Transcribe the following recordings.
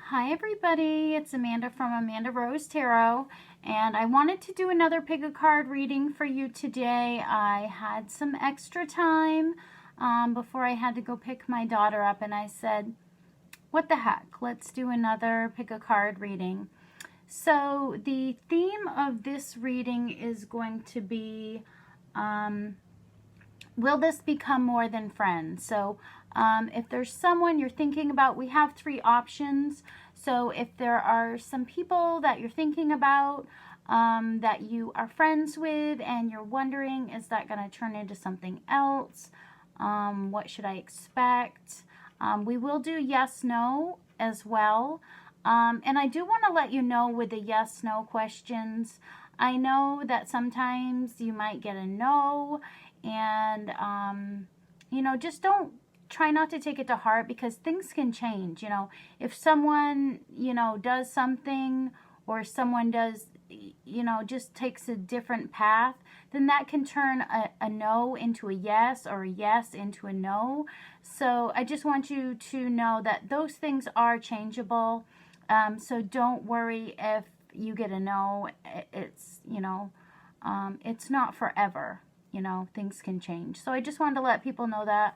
Hi everybody, it's Amanda from Amandarosetarot, and I wanted to do another pick a card reading for you today. I had some extra time before I had to go pick my daughter up, and I said, what the heck, let's do another pick a card reading. So the theme of this reading is going to be, will this become more than friends? So if there's someone you're thinking about, we have 3 options. So if there are some people that you're thinking about that you are friends with and you're wondering, is that going to turn into something else? What should I expect? We will do yes, no as well. And I do want to let you know with the yes, no questions, I know that sometimes you might get a no, and, you know, just try not to take it to heart, because things can change. You know, if someone, you know, does something, or someone does, you know, just takes a different path, then that can turn a no into a yes, or a yes into a no. So I just want you to know that those things are changeable. So don't worry if you get a no. It's, you know, it's not forever. You know, things can change. So I just wanted to let people know that,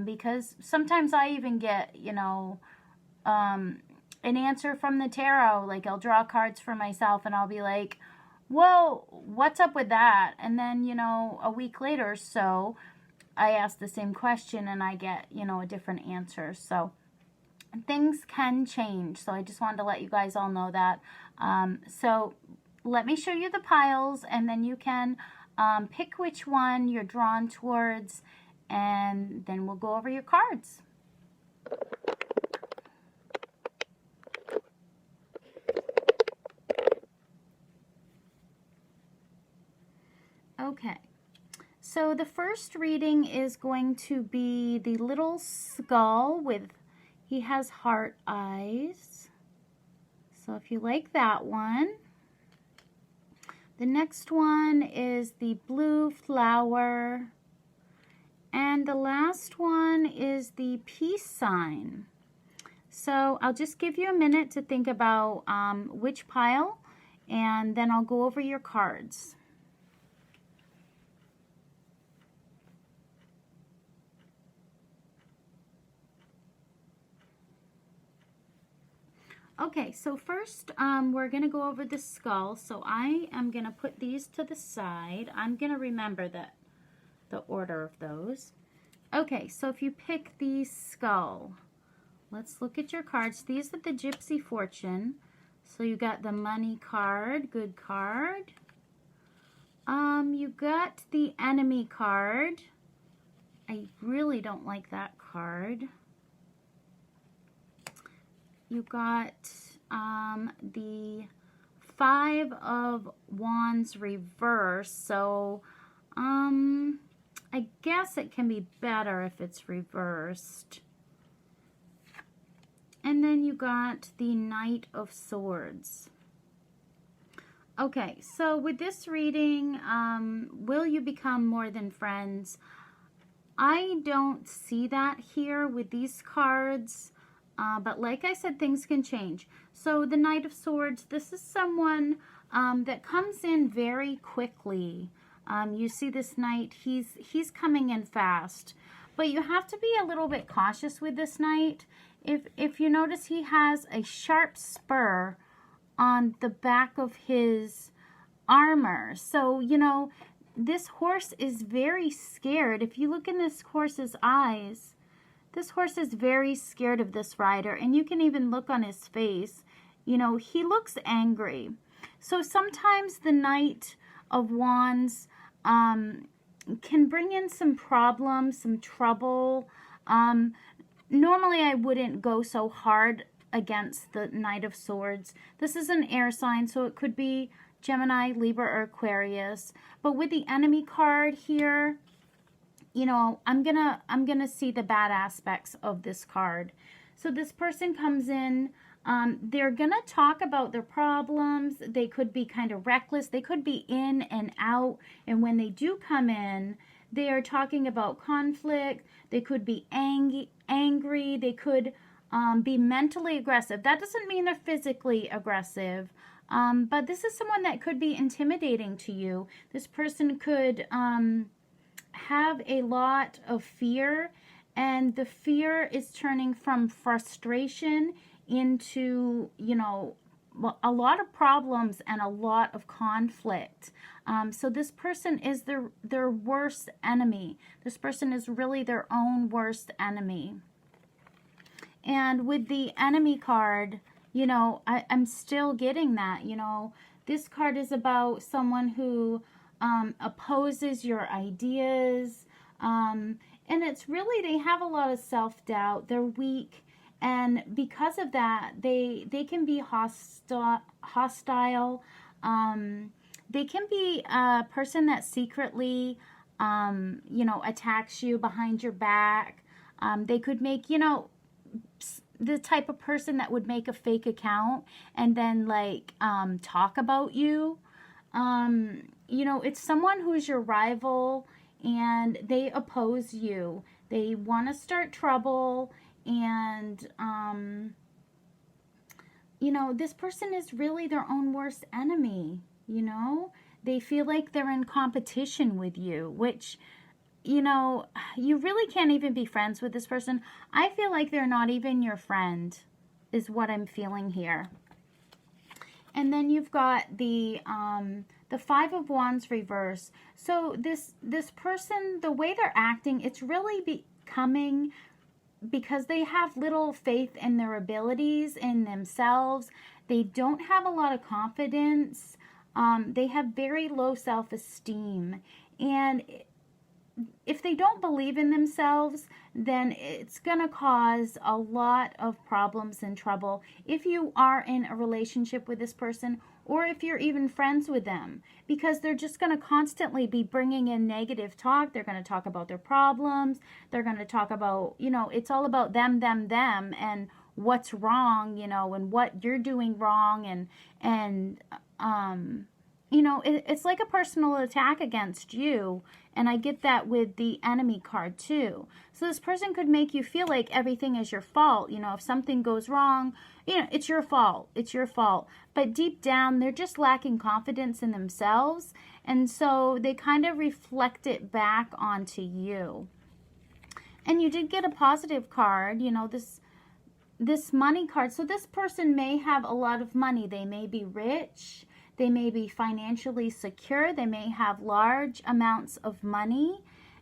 because sometimes I even get, you know, an answer from the tarot. Like, I'll draw cards for myself and I'll be like, whoa, what's up with that? And then, you know, a week later or so, I ask the same question and I get, you know, a different answer. So things can change. So I just wanted to let you guys all know that. So let me show you the piles, and then you can pick which one you're drawn towards, and then we'll go over your cards. Okay, so the first reading is going to be the little skull with, he has heart eyes. So if you like that one. The next one is the blue flower. And the last one is the peace sign. So I'll just give you a minute to think about which pile, and then I'll go over your cards. Okay, so first we're going to go over the skull. So I am going to put these to the side. I'm going to remember the order of those. Okay, so if you pick the skull, let's look at your cards. These are the Gypsy Fortune. So you got the money card, good card. You got the enemy card. I really don't like that card. You got the 5 of Wands reverse. So I guess it can be better if it's reversed. And then you got the Knight of Swords. Okay, so with this reading, will you become more than friends? I don't see that here with these cards, but like I said, things can change. So the Knight of Swords, this is someone that comes in very quickly. You see this knight, he's coming in fast, but you have to be a little bit cautious with this knight. If you notice, he has a sharp spur on the back of his armor. So, you know, this horse is very scared. If you look in this horse's eyes, this horse is very scared of this rider, and you can even look on his face. You know, he looks angry. So sometimes the Knight of Wands can bring in some problems, some trouble. Normally I wouldn't go so hard against the Knight of Swords. This is an air sign, so it could be Gemini, Libra, or Aquarius. But with the enemy card here, you know, I'm gonna see the bad aspects of this card. So this person comes in, they're gonna talk about their problems. They could be kind of reckless. They could be in and out. And when they do come in, they are talking about conflict. They could be angry. They could be mentally aggressive. That doesn't mean they're physically aggressive, but this is someone that could be intimidating to you. This person could have a lot of fear, and the fear is turning from frustration into, you know, a lot of problems and a lot of conflict. So this person is their worst enemy. This person is really their own worst enemy. And with the enemy card, you know, I'm still getting that. You know, this card is about someone who opposes your ideas. And it's really, they have a lot of self-doubt. They're weak. And because of that, they can be hostile. They can be a person that secretly, you know, attacks you behind your back. They could make, you know, the type of person that would make a fake account and then like talk about you. You know, it's someone who's your rival and they oppose you. They want to start trouble, and you know, this person is really their own worst enemy. You know, they feel like they're in competition with you, which, you know, you really can't even be friends with this person. I feel like they're not even your friend, is what I'm feeling here. And then you've got the Five of Wands reverse. So this person, the way they're acting, it's really becoming because they have little faith in their abilities, in themselves. They don't have a lot of confidence. They have very low self-esteem. And if they don't believe in themselves, then it's going to cause a lot of problems and trouble if you are in a relationship with this person, or if you're even friends with them, because they're just going to constantly be bringing in negative talk. They're going to talk about their problems. They're going to talk about, you know, it's all about them, and what's wrong, you know, and what you're doing wrong. And you know, it's like a personal attack against you. And I get that with the enemy card too. So this person could make you feel like everything is your fault. You know, if something goes wrong, you know, it's your fault. It's your fault. But deep down, they're just lacking confidence in themselves. And so they kind of reflect it back onto you. And you did get a positive card, you know, this money card. So this person may have a lot of money. They may be rich. They may be financially secure. They may have large amounts of money.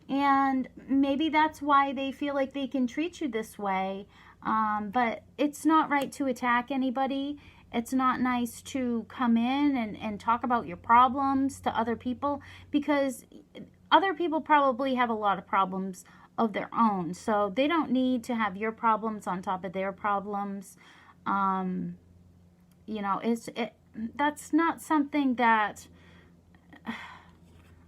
And maybe that's why they feel like they can treat you this way. But it's not right to attack anybody. It's not nice to come in and talk about your problems to other people, because other people probably have a lot of problems of their own. So they don't need to have your problems on top of their problems. You know, that's not something that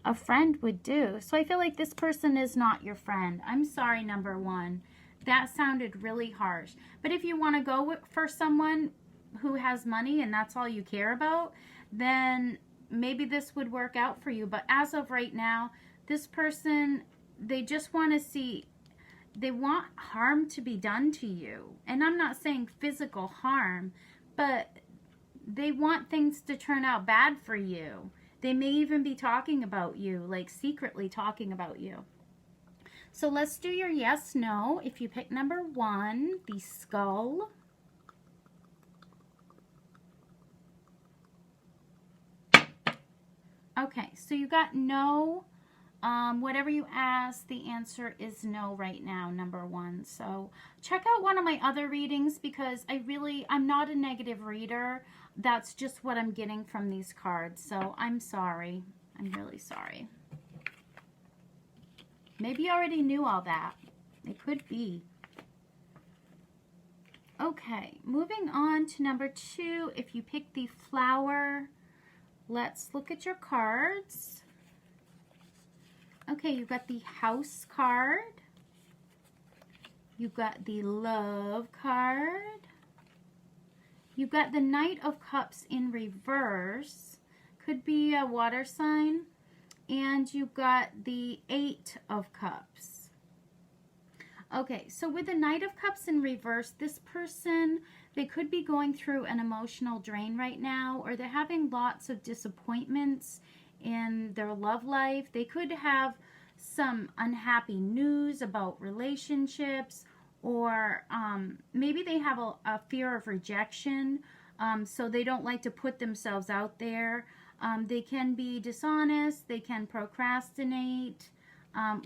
a friend would do. So I feel like this person is not your friend. I'm sorry, number one. That sounded really harsh. But if you want to go for someone who has money and that's all you care about, then maybe this would work out for you. But as of right now, this person, they just want to see, they want harm to be done to you. And I'm not saying physical harm, but they want things to turn out bad for you. They may even be talking about you, like secretly talking about you. So let's do your yes, no. If you pick number one, the skull. Okay, so you got no. Whatever you ask, the answer is no right now, number one. So check out one of my other readings, because I'm not a negative reader. That's just what I'm getting from these cards. So I'm sorry. I'm really sorry. Maybe you already knew all that. It could be. Okay, moving on to number two. If you pick the flower, let's look at your cards. Okay, you've got the house card. You've got the love card. You've got the Knight of Cups in reverse. Could be a water sign. And you've got the Eight of Cups. Okay, so with the Knight of Cups in reverse, this person, they could be going through an emotional drain right now, or they're having lots of disappointments in their love life. They could have some unhappy news about relationships, or maybe they have a fear of rejection, so they don't like to put themselves out there. They can be dishonest, they can procrastinate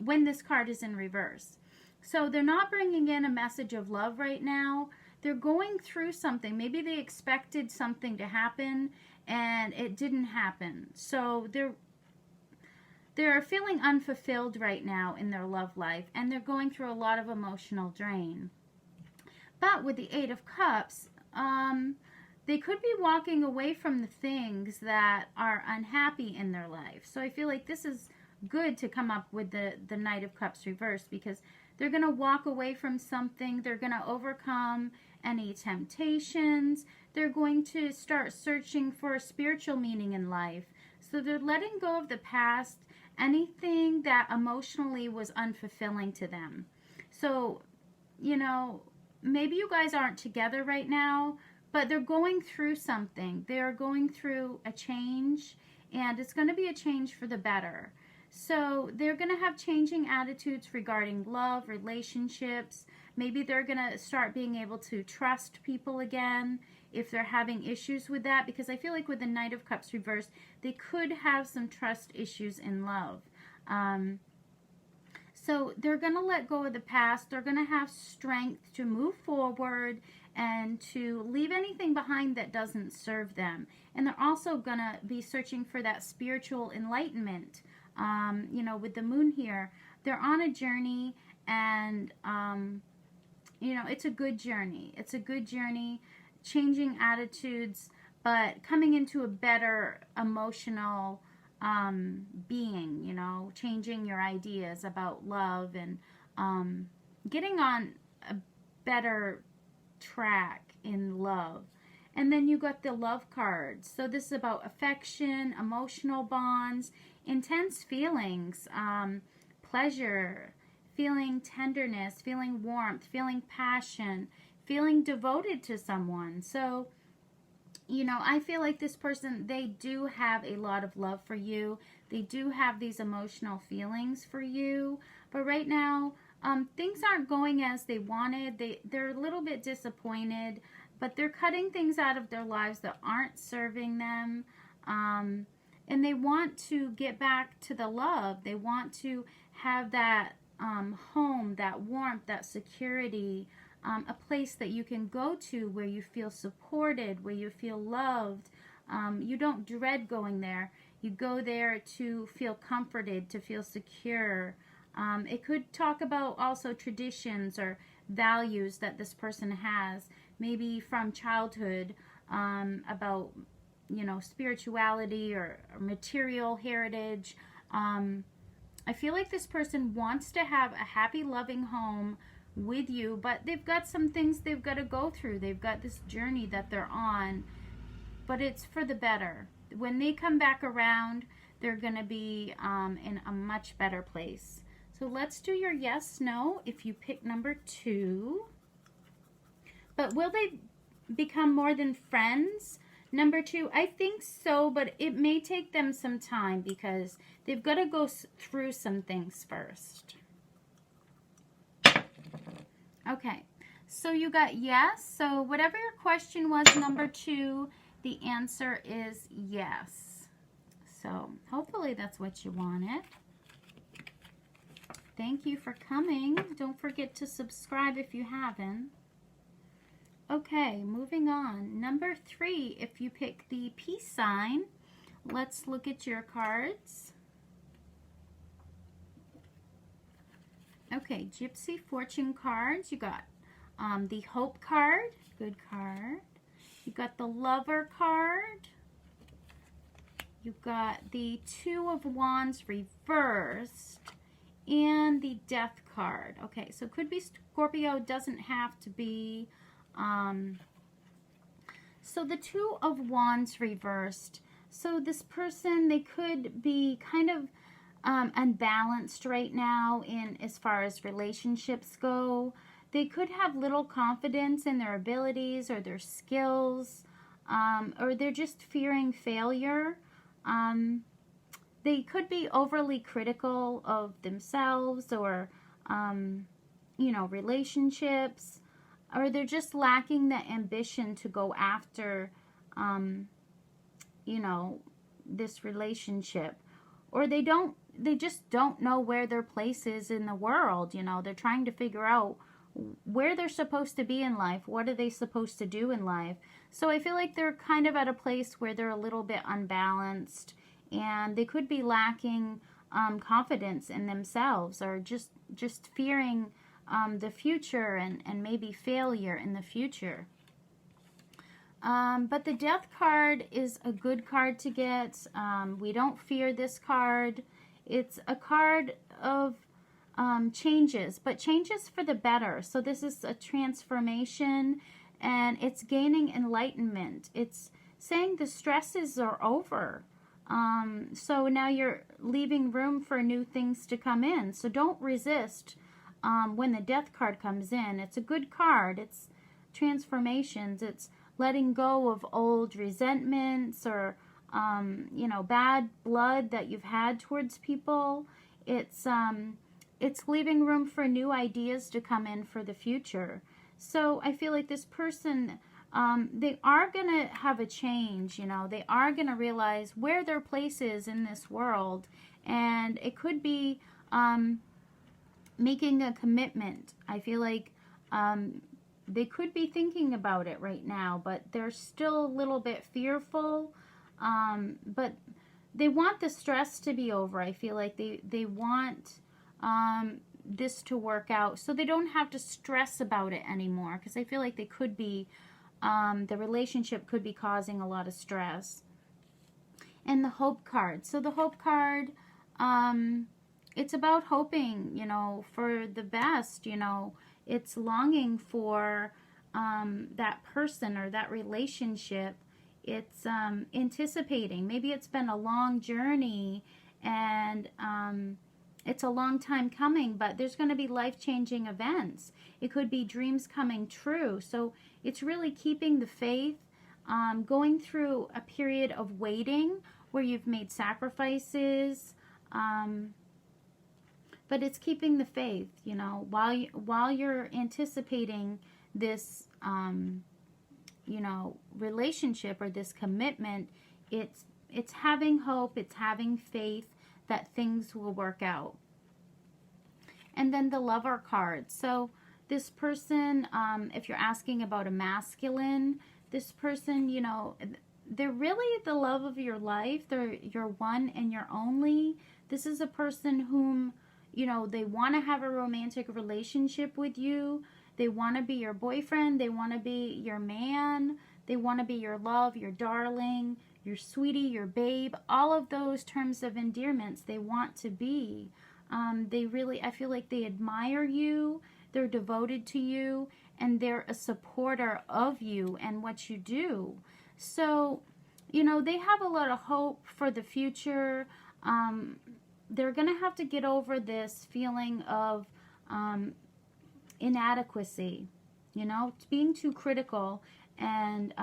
when this card is in reverse. So they're not bringing in a message of love right now. They're going through something. Maybe they expected something to happen and it didn't happen. So they're feeling unfulfilled right now in their love life, and they're going through a lot of emotional drain. But with the Eight of Cups, they could be walking away from the things that are unhappy in their life. So I feel like this is good to come up with the Knight of Cups reversed, because they're going to walk away from something. They're going to overcome any temptations. They're going to start searching for a spiritual meaning in life. So they're letting go of the past, anything that emotionally was unfulfilling to them. So, you know, maybe you guys aren't together right now, but they're going through something. They're going through a change, and it's going to be a change for the better. So they're going to have changing attitudes regarding love, relationships. Maybe they're going to start being able to trust people again if they're having issues with that, because I feel like with the Knight of Cups reversed, they could have some trust issues in love. So they're going to let go of the past. They're going to have strength to move forward and to leave anything behind that doesn't serve them. And they're also going to be searching for that spiritual enlightenment. You know, with the moon here, they're on a journey, and, you know, it's a good journey. It's a good journey, changing attitudes, but coming into a better emotional being, you know, changing your ideas about love, and getting on a better track in love. And then you got the love cards. So this is about affection, emotional bonds, intense feelings, pleasure, feeling tenderness, feeling warmth, feeling passion, feeling devoted to someone. So, you know, I feel like this person, they do have a lot of love for you. They do have these emotional feelings for you. But right now, things aren't going as they wanted. They're a little bit disappointed, but they're cutting things out of their lives that aren't serving them. And they want to get back to the love. They want to have that home, that warmth, that security, a place that you can go to where you feel supported, where you feel loved. You don't dread going there. You go there to feel comforted, to feel secure. It could talk about also traditions or values that this person has, maybe from childhood, about, you know, spirituality or material heritage. I feel like this person wants to have a happy, loving home with you, but they've got some things they've got to go through. They've got this journey that they're on, but it's for the better. When they come back around, they're going to be in a much better place. So let's do your yes, no, if you pick number 2. But will they become more than friends? Number 2, I think so, but it may take them some time because they've got to go through some things first. Okay, so you got yes. So whatever your question was, number 2, the answer is yes. So hopefully that's what you wanted. Thank you for coming. Don't forget to subscribe if you haven't. Okay, moving on. Number 3, if you pick the peace sign, let's look at your cards. Okay, Gypsy Fortune cards. You got the Hope card, good card. You got the Lover card. You got the Two of Wands reversed. And the Death card. Okay, so could be Scorpio, doesn't have to be. So the Two of Wands reversed. So this person, they could be kind of unbalanced right now in as far as relationships go. They could have little confidence in their abilities or their skills, or they're just fearing failure. They could be overly critical of themselves or, relationships, or they're just lacking the ambition to go after, this relationship, or they just don't know where their place is in the world. They're trying to figure out where they're supposed to be in life. What are they supposed to do in life? So I feel like they're kind of at a place where they're a little bit unbalanced, and they could be lacking confidence in themselves, or just fearing the future and maybe failure in the future. But the Death card is a good card to get. We don't fear this card. It's a card of changes, but changes for the better. So this is a transformation, and it's gaining enlightenment. It's saying the stresses are over. So now you're leaving room for new things to come in. So don't resist when the Death card comes in. It's a good card. It's transformations. It's letting go of old resentments or, bad blood that you've had towards people. It's leaving room for new ideas to come in for the future. So I feel like this person, they are going to have a change, they are going to realize where their place is in this world. And it could be making a commitment. I feel like they could be thinking about it right now, but they're still a little bit fearful. But they want the stress to be over. I feel like they want this to work out so they don't have to stress about it anymore, because I feel like they could be, the relationship could be causing a lot of stress. And the Hope card. So the Hope card, it's about hoping, for the best, It's longing for that person or that relationship. It's anticipating. Maybe it's been a long journey, and it's a long time coming, but there's going to be life-changing events. It could be dreams coming true. So it's really keeping the faith, going through a period of waiting where you've made sacrifices, but it's keeping the faith, while you're anticipating this, relationship or this commitment. It's having hope, it's having faith that things will work out. And then the Lover card. So this person, if you're asking about a masculine, this person, they're really the love of your life. They're your one and your only. This is a person whom, they want to have a romantic relationship with you. They want to be your boyfriend. They want to be your man. They want to be your love, your darling, your sweetie, your babe. All of those terms of endearments they want to be. I feel like they admire you. They're devoted to you. And they're a supporter of you and what you do. So, they have a lot of hope for the future. They're going to have to get over this feeling of inadequacy, being too critical and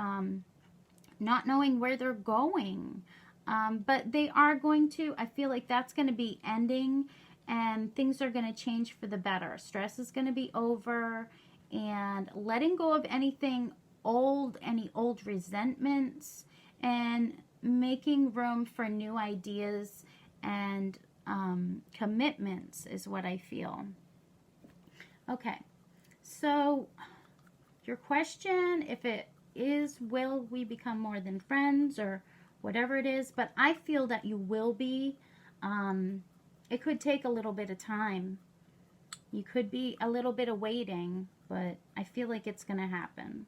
not knowing where they're going. But they are going to, I feel like that's going to be ending, and things are going to change for the better. Stress is going to be over, and letting go of anything old, any old resentments, and making room for new ideas and commitments is what I feel. Okay, so your question, if it is, will we become more than friends or whatever it is, but I feel that you will be. It could take a little bit of time. You could be a little bit of waiting, but I feel like it's going to happen.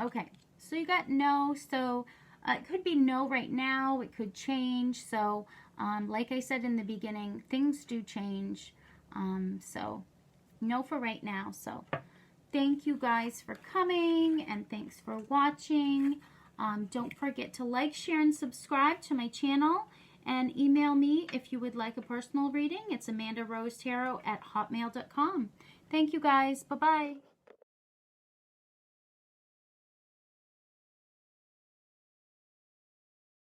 Okay, so you got no, so it could be no right now, it could change. So like I said in the beginning, things do change. So no for right now. So thank you guys for coming, and thanks for watching. Don't forget to like, share, and subscribe to my channel. And email me if you would like a personal reading. It's Amandarosetarot@hotmail.com. Thank you guys. Bye-bye.